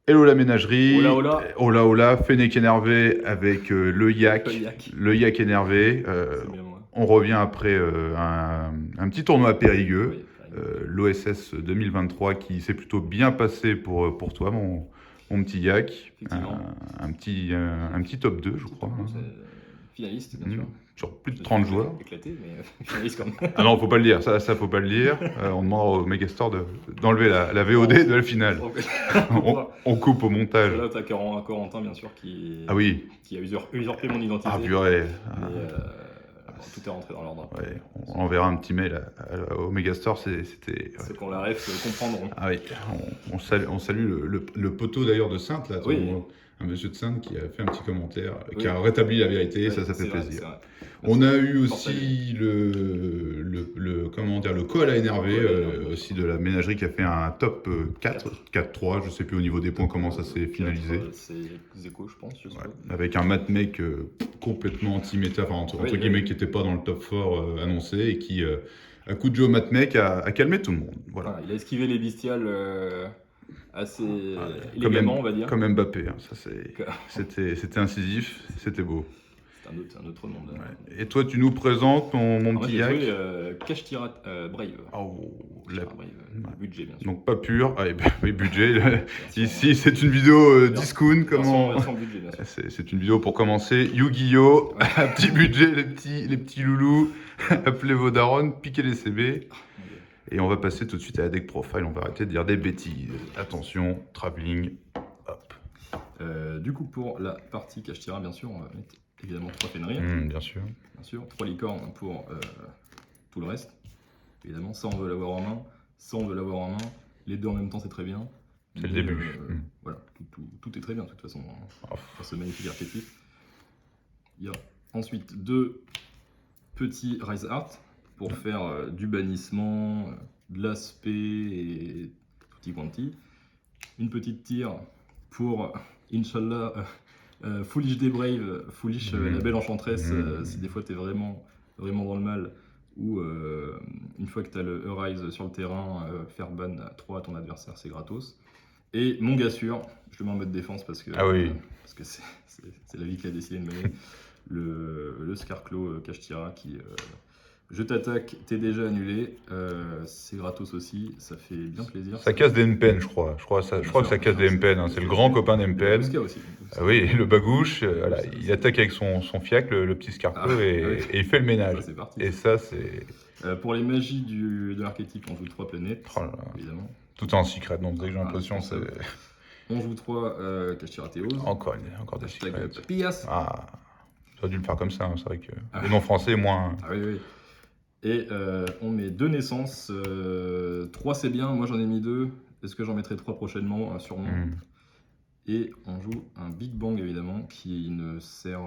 Hello la ménagerie. Hola, hola. Hola, hola. Fennec énervé avec le yak. Le yak. Le yak énervé. C'est bien moi. On revient après un petit tournoi à Périgueux. Oui, Périgueux. L'OSS 2023 qui s'est plutôt bien passé pour toi, mon petit yak. Effectivement. Un petit top 2, je Petit crois, top 2, hein. c'est finaliste, bien Mm. sûr. Sur plus de Je me suis 30 joueurs. éclaté, mais finaliste quand même. Ah non, faut pas le dire, ça faut pas le dire. On demandera au Megastore d'enlever la Non, VOD de la finale. on coupera. On coupe au montage. Shout out à Corentin, bien sûr, Ah oui. qui a usurpé mon identité. Ah purée. Mais bon, tout est rentré dans l'ordre après. Ouais, on enverra un petit mail au Megastore. C'était. Ceux qui ont la ref comprendront. Ah oui, on salue le poteau d'ailleurs de Sainte, là, Oui. un monsieur de Sainte qui a fait un petit commentaire, qui Oui. a rétabli la vérité, Ouais, ça fait c'est vrai, plaisir. c'est vrai. On Merci. a eu Partagez. aussi comment dire, le call à énervé, Le call à énervé. aussi de la ménagerie qui a fait un top 4-3, je sais plus au niveau des points comment ça s'est finalisé. C'est Zeko, je pense. Je sais Ouais. pas. Avec un Matt Mec complètement anti-méta, enfin entre Oui, guillemets, oui. qui n'était pas dans le top 4 annoncé et qui, à coup de Joe Matt Mec, a calmé tout le monde. Voilà. Voilà, il a esquivé les bestiales assez Comme, élégamment, on va dire. comme Mbappé, hein, Que- c'était incisif, c'était beau. C'est un autre monde. Ouais. Et toi, tu nous présentes mon Alors moi, petit j'ai yak. joué Cash Tirat Brave. Oh, Cash Tirat Brave, budget, bien sûr. donc pas pur. Ah, oui, budget. Version, Ici, c'est une vidéo discount. version budget, bien sûr. C'est une vidéo pour commencer. Yu-Gi-Oh! Ouais. Un petit budget, les petits loulous. Appelez vos darons, piquez les CB. Et on va passer tout de suite à la deck profile. On va arrêter de dire des bêtises. Attention, travelling. Hop. Du coup, pour la partie Cash Tirat, bien sûr, on va mettre évidemment 3 Fenrir. Bien sûr. Bien sûr, 3 licornes pour tout le reste. Évidemment, ça on veut l'avoir en main, ça on veut l'avoir en main. Les deux en même temps, c'est très bien. C'est le Mais, début. Voilà, tout est très bien de toute façon Oh. dans ce magnifique archétype. Il y a ensuite 2 petits Rise Art pour faire du bannissement, de l'aspect et tutti quanti. Une petite tire pour, Inch'Allah, Foolish Day Brave, Foolish la belle enchanteresse, si des fois t'es vraiment dans le mal, ou une fois que t'as le Arise sur le terrain, faire ban à 3 à ton adversaire, c'est gratos. Et mon gars sûr, je le mets en mode défense parce que Ah oui. parce que c'est la vie qui a décidé de mener. Le Scarclaw Cash Tira qui je t'attaque, t'es déjà annulé, c'est gratos aussi, ça fait bien plaisir. Ça casse des MPN, je crois. Je crois que ça casse des MPN. Hein. C'est le grand copain d'MPN. Busca aussi. Ah oui, le bagouche, voilà, il attaque avec son fiac, le petit Scarpeux, et il fait le ménage. Ça, c'est parti. Et ça, c'est. Pour les magies de l'archétype, on joue 3 planètes, Oh là là. évidemment. Tout est en secret, donc dès que j'ai l'impression, c'est. On joue 3 Cash Tira Théos. Encore des Hashtag secrets. Papillas. Ah, j'aurais dû le faire comme ça, hein. C'est vrai que Ah. le nom français est moins. Ah oui, oui. Et on met 2 naissances. 3 c'est bien, moi j'en ai mis 2. Est-ce que j'en mettrai 3 prochainement? Sûrement. Et on joue un Big Bang évidemment qui ne sert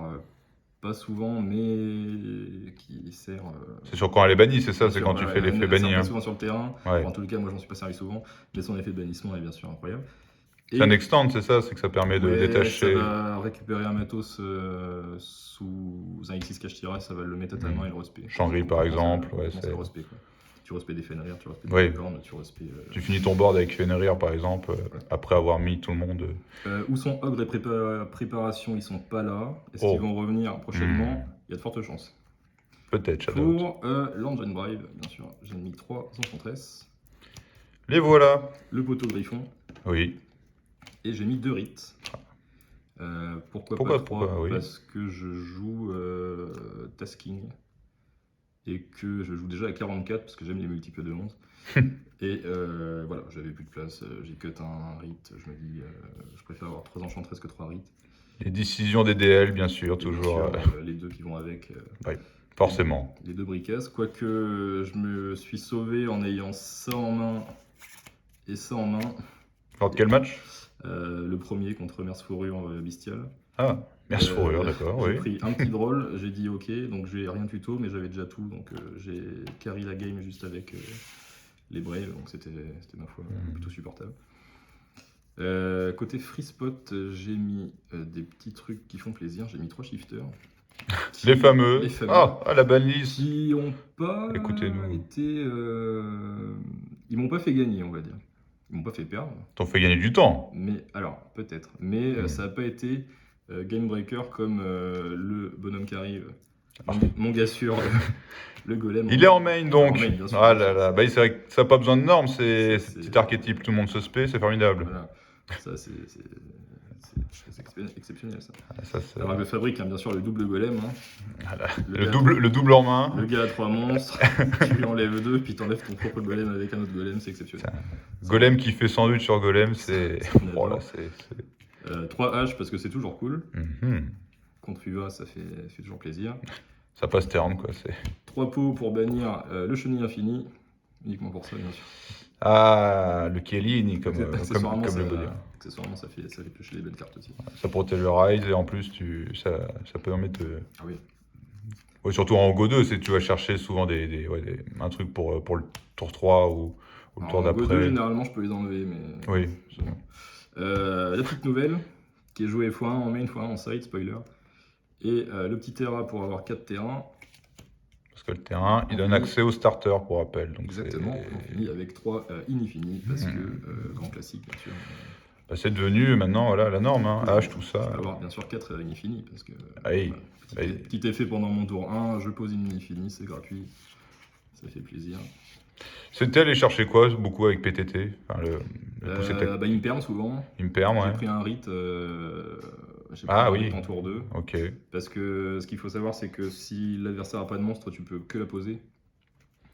pas souvent mais qui sert. C'est sûr quand elle est bannie, c'est ça, c'est quand tu fais elle l'effet ne sert banni. pas Hein. souvent sur le terrain. Ouais. En tout cas, moi j'en suis pas servi souvent, mais son effet de bannissement est bien sûr incroyable. C'est un extend, c'est ça, c'est que ça permet de détacher. Ça va récupérer un matos sous un X6 Cash Tira, ça va le mettre à ta main et le respect. Shangri par exemple, ouais, c'est le respect quoi. Tu respect des Fenrir, tu respect Oui. des cornes, tu respect. Tu finis ton board avec Fenrir par exemple, après avoir mis tout le monde. Où sont Ogre et Préparation? Ils sont pas là. Est-ce qu'ils vont revenir prochainement? Il y a de fortes chances. Peut-être, Shadow. Pour l'Engine Brave, bien sûr, j'ai mis 3 enchanteresses. Les voilà. Le poteau griffon. Oui. Et j'ai mis 2 rites. Pourquoi pas 3? Oui. Parce que je joue Tasking. Et que je joue déjà à 44 parce que j'aime les multiples de 11. Et voilà, j'avais plus de place, j'ai cut un rite, je me dis, je préfère avoir 3 enchanteresses que 3 rites. Les décisions des DL, bien sûr, toujours. Bien sûr, les 2 qui vont avec. Oui, forcément. Les 2 bricasses. Quoique je me suis sauvé en ayant ça en main et ça en main. Lors de quel match? Le premier contre Merce Fourrure Bestial. Ah, Merce Fourrure, d'accord, oui. J'ai pris un petit drôle, j'ai dit ok, donc j'ai rien tuto, mais j'avais déjà tout, donc j'ai carry la game juste avec les Braves, donc c'était ma foi plutôt supportable. Côté free spot, j'ai mis des petits trucs qui font plaisir, j'ai mis 3 shifters. Les fameux. Ah, la balise. Qui ont pas Écoutez-nous. été. Ils m'ont pas fait gagner, on va dire. Ils m'ont pas fait perdre. T'en fais gagner du temps. Mais alors, peut-être. Mais ça n'a pas été game breaker comme le bonhomme qui arrive. Mon gars sûr, le golem. Il est en main donc. En main, bien sûr, Ah bien là sûr. là, bah, c'est vrai que ça n'a pas besoin de normes, c'est Ça, c'est- petit archétype, tout le monde se spé, c'est formidable. Voilà. Ça, c'est exceptionnel, ça. Ah, ça, c'est- Alors, je fabrique, hein, bien sûr, le double golem. Hein. voilà. Le Le gars- double en main. Le gars a 3 monstres, tu lui enlèves 2, puis t'enlèves ton propre golem avec un autre golem, c'est exceptionnel. Golem qui fait sandwich sur golem, c'est. Ça, on Voilà, adore. c'est- 3 H parce que c'est toujours cool. Mhm. Contre UVA, ça fait toujours plaisir. Ça passe terme quoi. 3 pots pour bannir le chenille infini. Uniquement pour ça, bien sûr. Ah, le Chiellini comme Accessoirement, le ça, bonhomme. accessoirement, ça fait piocher les belles cartes aussi. Ça protège le Rise et en plus ça permet de. Ah oui. Ouais, surtout en Go 2, tu vas chercher souvent un truc pour le tour 3 ou le Alors, tour en Go 2, d'après. généralement, je peux les enlever, mais. Oui. c'est bon. La petite nouvelle, qui est jouée x1 en main, x1 en side, spoiler. Et le petit Terra pour avoir 4 terrains. Parce que le terrain, il donne accès au starter pour rappel. Donc Exactement, on finit avec 3 infini, parce que grand classique, bien sûr. bah, c'est devenu maintenant voilà, la norme. Hein. H, tout Je ça. peux avoir bien sûr 4 infini, parce que. Ah oui. Voilà, petit effet pendant mon tour 1, je pose une infini, c'est gratuit. Ça fait plaisir. C'était aller chercher quoi beaucoup avec PTT enfin, le coup, c'était Il me perme souvent. Imperm, J'ai ouais. pris un rite, Oui. en tour 2. Ok. Parce que ce qu'il faut savoir, c'est que si l'adversaire n'a pas de monstre, tu peux que la poser.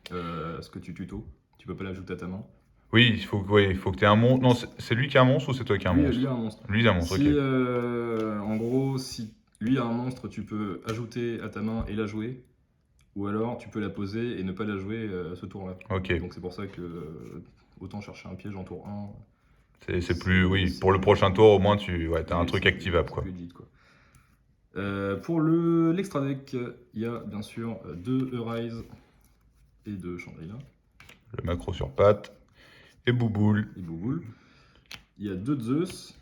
Ce que tu tutos. Tu peux pas l'ajouter à ta main. Oui, il faut que tu aies un monstre. Non, c'est lui qui a un monstre ou c'est toi qui as un monstre Lui a un monstre. Lui, il a un monstre, Si, ok. en gros, si lui a un monstre, tu peux ajouter à ta main et la jouer. Ou alors, tu peux la poser et ne pas la jouer ce tour-là. Ok. Donc c'est pour ça que autant chercher un piège en tour 1. C'est plus. Oui, pour le prochain tour, au moins, tu as un truc activable, quoi. Plus legit, quoi. Pour l'extra deck, il y a bien sûr 2 Eurise et 2 Chandrila. Le macro sur patte. Et Bouboule. Et Bouboule. Il y a 2 Zeus.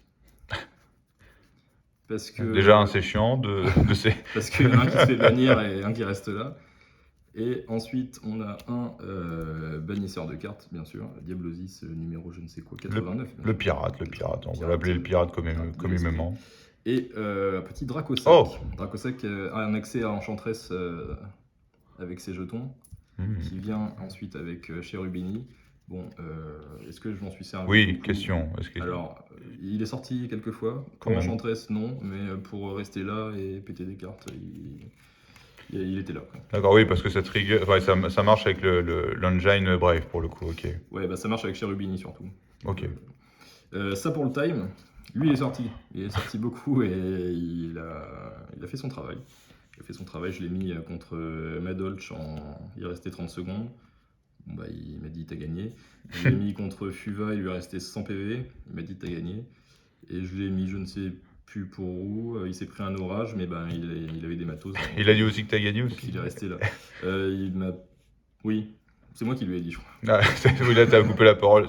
Parce que. Déjà, un c'est chiant de ces. Parce qu'il y en a un qui se fait bannir et un qui reste là. Et ensuite, on a un bannisseur de cartes, bien sûr. Diablosis, numéro je ne sais quoi, 89. Le pirate. On va l'appeler le pirate communément. Et un petit Dracosac. Oh. Dracosac a un accès à Enchantress avec ses jetons, qui vient ensuite avec Cherubini. Bon, est-ce que je m'en suis servi Oui, beaucoup question. Alors, il est sorti quelques fois. Quand Pour même. Enchantress, non, mais pour rester là et péter des cartes, il était là. Quoi. D'accord, oui, parce que ça trigger. Enfin, ça marche avec l'engine Brave pour le coup, ok. Ouais, bah ça marche avec Cherubini surtout. Ok. Ça pour le time, lui il est sorti. Il est sorti beaucoup et il a fait son travail. Il a fait son travail, je l'ai mis contre Madolch il restait 30 secondes. Bon, bah, il m'a dit t'as gagné. Je l'ai mis contre Fuva, il lui restait 100 PV. Il m'a dit t'as gagné. Et je l'ai mis je ne sais plus pour où. Il s'est pris un orage, mais ben il avait des matos. Il a dit aussi que t'as gagné Donc aussi. il est resté là. Il m'a. Oui, c'est moi qui lui ai dit, je crois. Ah, oui, là, t'as coupé la parole.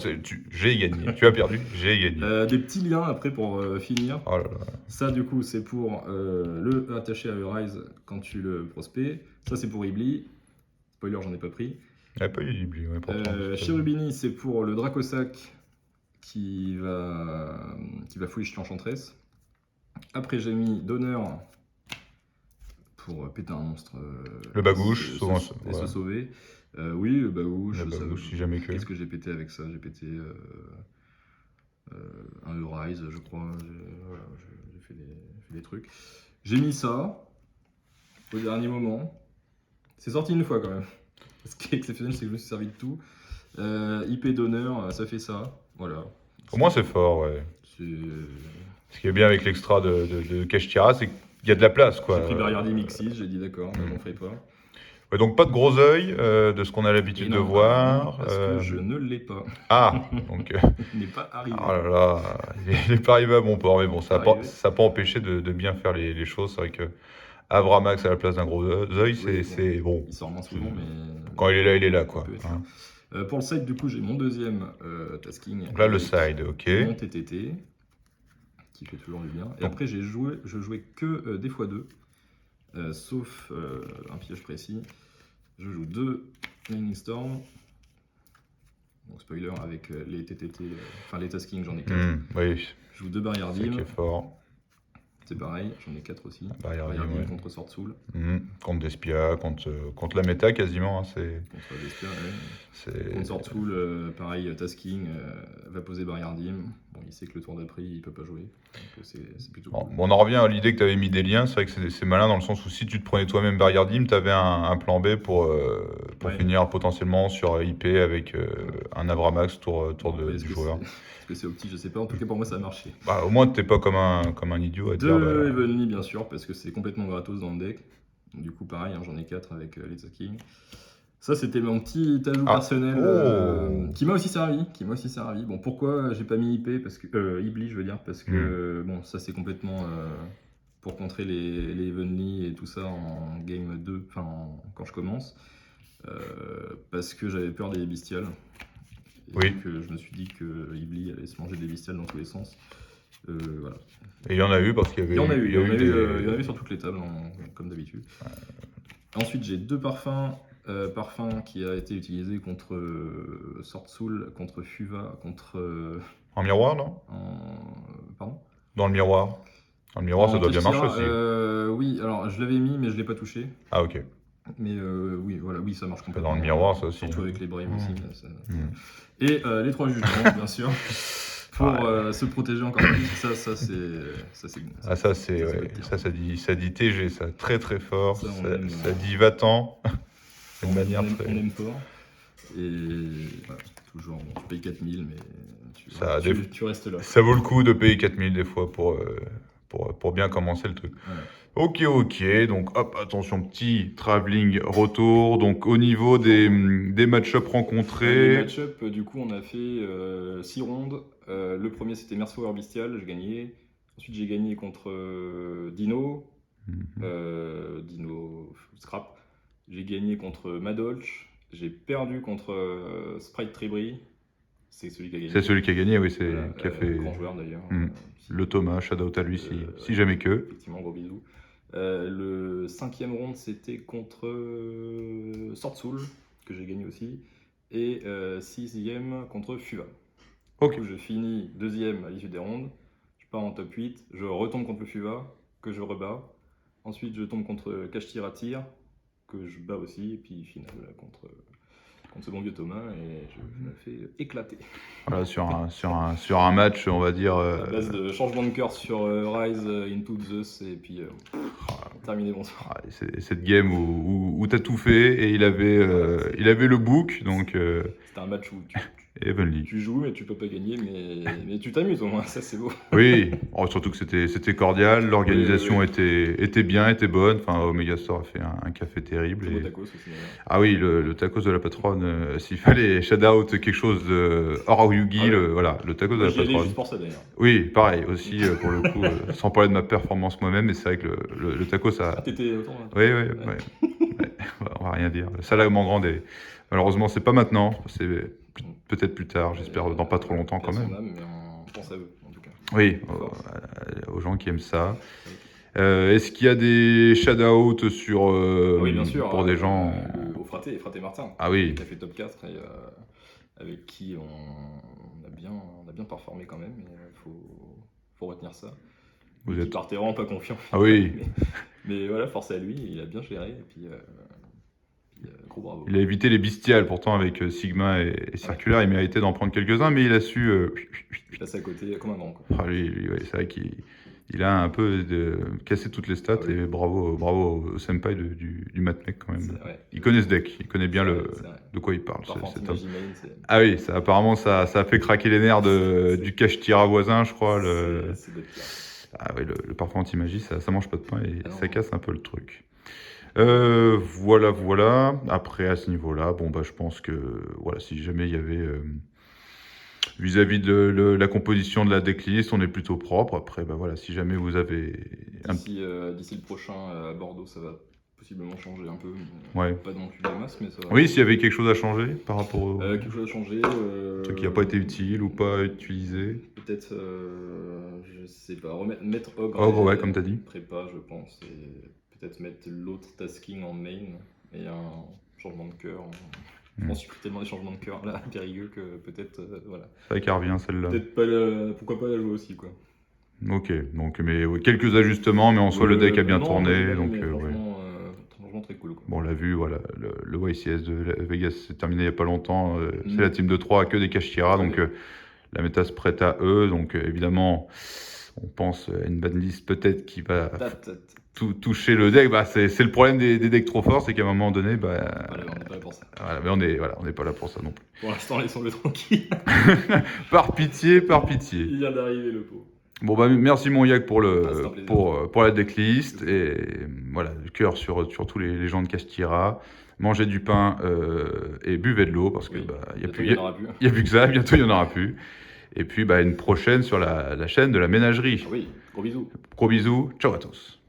J'ai gagné. Tu as perdu, j'ai gagné. Des petits liens après pour finir. Oh là là. Ça, du coup, c'est pour le attaché à Eurise quand tu le prospects. Ça, c'est pour Ibli. Spoiler, j'en ai pas pris. Il n'y a pas eu d'oubli, ouais, pourtant. Cherubini, c'est pour le Dracosac qui va fouiller l'Enchantress. Après, j'ai mis d'honneur pour péter un monstre. Le bagouche, souvent. Et se sauver. Oui, le bagouche. Le bagouche, si jamais que. Qu'est-ce que j'ai pété avec ça? J'ai pété un Eurise, je crois. Voilà, j'ai fait des trucs. J'ai mis ça au dernier moment. C'est sorti une fois quand même. Ce qui est exceptionnel, c'est que je me suis servi de tout. IP d'honneur, ça fait ça. Voilà. Au moins, c'est fort, ouais. Ce qui est bien avec l'extra de Kashtira, c'est qu'il y a de la place, quoi. J'ai pris barrière des Mixis, j'ai dit d'accord, j'en ferai pas. Ouais, donc pas de gros œil de ce qu'on a l'habitude de voir. Parce que je ne l'ai pas. Ah, donc. Il n'est pas arrivé. Oh là là, il n'est pas arrivé à bon port, mais bon, ça n'a Arrivé. pas empêché de bien faire les choses. C'est vrai que Avramax à la place d'un gros œil, Oui, c'est bon. Il sort moins souvent, mais. Quand il est là, quoi. peut être Hein. Pour le side, du coup, j'ai mon deuxième tasking. Donc là, le side, ok. Mon TTT, qui fait toujours du bien. Et après, je jouais que des x2, sauf un piège précis. Je joue 2 Lightning Storm. Donc spoiler, avec les TTT, enfin les tasking, j'en ai 4. Oui, Je joue 2 barrières c'est qui dim, est fort. c'est pareil, j'en ai 4 aussi. Barrière Barrière dim, dim ouais. contre Sword Soul, Contre Despia, contre la méta quasiment. Hein, contre Despia, ouais. c'est... Contre Sword Soul, pareil, tasking, va poser barrière dim. Bon, il sait que le tour d'après, il peut pas jouer. Donc c'est plutôt Bon, cool. on en revient à l'idée que tu avais mis des liens. C'est vrai que c'est malin dans le sens où si tu te prenais toi-même barrière dim, tu avais un plan B pour Ouais. finir potentiellement sur IP avec un Avramax tour Après, du joueur. Est-ce que c'est opti, je sais pas. En tout cas, pour moi, ça a marché. Bah, au moins, t'es pas comme un idiot à dire. Deux Evenly, bien sûr, parce que c'est complètement gratos dans le deck. Du coup, pareil, hein, j'en ai 4 avec les tasking. Ça, c'était mon petit ajout personnel qui m'a aussi servi. Bon, pourquoi j'ai pas mis IP parce que Ibli, je veux dire, parce que bon, ça c'est complètement pour contrer les Evenly et tout ça en game 2, enfin quand je commence, parce que j'avais peur des bestiales. Et Oui. donc, je me suis dit que Ibli allait se manger des bestiales dans tous les sens. Voilà. Et il y en a eu parce qu'il y avait Il y en a eu, il y a eu il y en a eu sur toutes les tables, comme d'habitude. Ensuite, j'ai 2 parfums. Parfum qui a été utilisé contre Sword Soul, contre Fuva, contre. En miroir, non Pardon. Dans le miroir. Dans le miroir, ça doit bien marcher aussi. Oui, alors je l'avais mis, mais je l'ai pas touché. Ah, ok. Mais oui, voilà, oui, ça marche complètement. Dans le miroir, ça aussi. Surtout avec les Braves aussi. Et les 3 jugements, bien sûr. Pour se protéger encore plus. Ça c'est. Ah, ça, c'est. Ouais. Ça dit TG, ça. Très, très fort. Ça dit va-t'en. On aime fort. Et voilà, toujours, bon, tu payes 4000, mais tu restes là. Ça vaut le coup de payer 4000 des fois pour bien commencer le truc. Ouais. Ok, donc hop, attention, petit travelling retour. Donc au niveau des match-ups rencontrés. Les match-ups, du coup, on a fait 6 rondes. Le premier, c'était Mercenaire Bestial, j'ai gagné. Ensuite, j'ai gagné contre Dino, Dino Scrap. J'ai gagné contre Madolch. J'ai perdu contre Sprite Tribri. C'est celui qui a gagné. C'est celui qui a gagné, oui, c'est voilà, qui a fait. Grand joueur d'ailleurs. Le Thomas, shout-out à lui, si jamais que. Effectivement, gros bisous. Le 5e round, c'était contre Sword Soul, que j'ai gagné aussi. Et 6e contre Fuva. Ok. Du coup, je finis 2e à l'issue des rondes. Je pars en top 8. Je retombe contre le Fuva, que je rebats. Ensuite, je tombe contre Kashtiratir, que je bats aussi. Et puis, finale contre ce bon vieux Thomas. Et je me fais éclater. Voilà, sur un match, on va dire. À base de changement de cœur sur Rise into Zeus. Et puis, terminé, bonsoir. Cette game où t'as tout fait et il avait le book. Donc, c'était un match où tu joues, mais tu peux pas gagner, mais tu t'amuses au moins, ça c'est beau. Oui, surtout que c'était cordial, l'organisation était bien, était bonne. Enfin, Omega Store a fait un café terrible. Le tacos aussi. Ah oui, le tacos de la patronne, s'il fallait shout out quelque chose hors Yugi, voilà, le tacos de la patronne. Juste pour ça d'ailleurs. Oui, pareil aussi, pour le coup, sans parler de ma performance moi-même, mais c'est vrai que le tacos a. Ah, t'étais autant là. Oui, on va rien dire. Ça là, mon grand, malheureusement, c'est pas maintenant, c'est peut-être plus tard, j'espère dans pas trop longtemps quand même. Mais on pense à eux, en tout cas. Oui, aux gens qui aiment ça. Est-ce qu'il y a des shout-outs sur oui, bien sûr, pour des gens au Fraté Martin. Ah oui. Qui a fait top 4 et avec qui on a bien performé quand même. Il faut retenir ça. Il partait vraiment pas confiant. Ah oui. Mais voilà, force à lui, il a bien géré et puis gros bravo. Il a évité les bestiales pourtant avec Sigma et Circulaire, il méritait d'en prendre quelques-uns, mais il a su. Il passe à côté comme un grand. Ah, lui, c'est vrai qu'il a un peu cassé toutes les stats et bravo au senpai du Matmec quand même. Il connaît ce deck, il connaît bien de quoi il parle. Ah oui, apparemment ça a fait craquer les nerfs du cache-tira voisin, je crois. Ah oui, le parfum anti-magie, ça mange pas de pain et ça casse un peu le truc. Voilà. Après, à ce niveau-là, je pense que voilà, si jamais il y avait vis-à-vis de la composition de la decklist, on est plutôt propre. Après, voilà, si jamais vous avez d'ici le prochain à Bordeaux, ça va possiblement changer un peu. Pas non plus la masse, mais ça va. Oui, s'il y avait quelque chose à changer par rapport au quelque chose à changer. Un truc qui n'a pas été utile ou pas utilisé. Peut-être, je sais pas, mettre Ogre, comme tu as dit. Prépa, je pense, et peut-être mettre l'autre tasking en main et un changement de cœur Je pense qu'il y a tellement des changements de cœur là, périgueux que peut-être, voilà. C'est vrai qu'elle revient celle-là. Peut-être pas pourquoi pas la jouer aussi, quoi. Ok, donc mais ouais, quelques ajustements, mais en soi le deck a bien tourné, donc ouais. Franchement très cool, quoi. Bon, on l'a vu, voilà, le YCS de Vegas s'est terminé il n'y a pas longtemps. C'est la team de 3 que des Kashtira, donc la méta se prête à eux. Donc évidemment, on pense à une banlist peut-être qui va toucher le deck. Bah, c'est le problème des decks trop forts, c'est qu'à un moment donné, bah, on n'est pas là pour ça. Voilà, mais on n'est pas là pour ça non plus. Pour l'instant, laissons-le tranquille. Par pitié, par pitié. Il vient d'arriver, le pot. Bon bah merci mon Yak pour la decklist et voilà, le cœur sur tous les gens de Kashtira. Mangez du pain et buvez de l'eau parce que il y a plus que ça, bientôt il y en aura plus. Et puis une prochaine sur la chaîne de la ménagerie. Oui, gros bisous. Gros bisous, ciao à tous.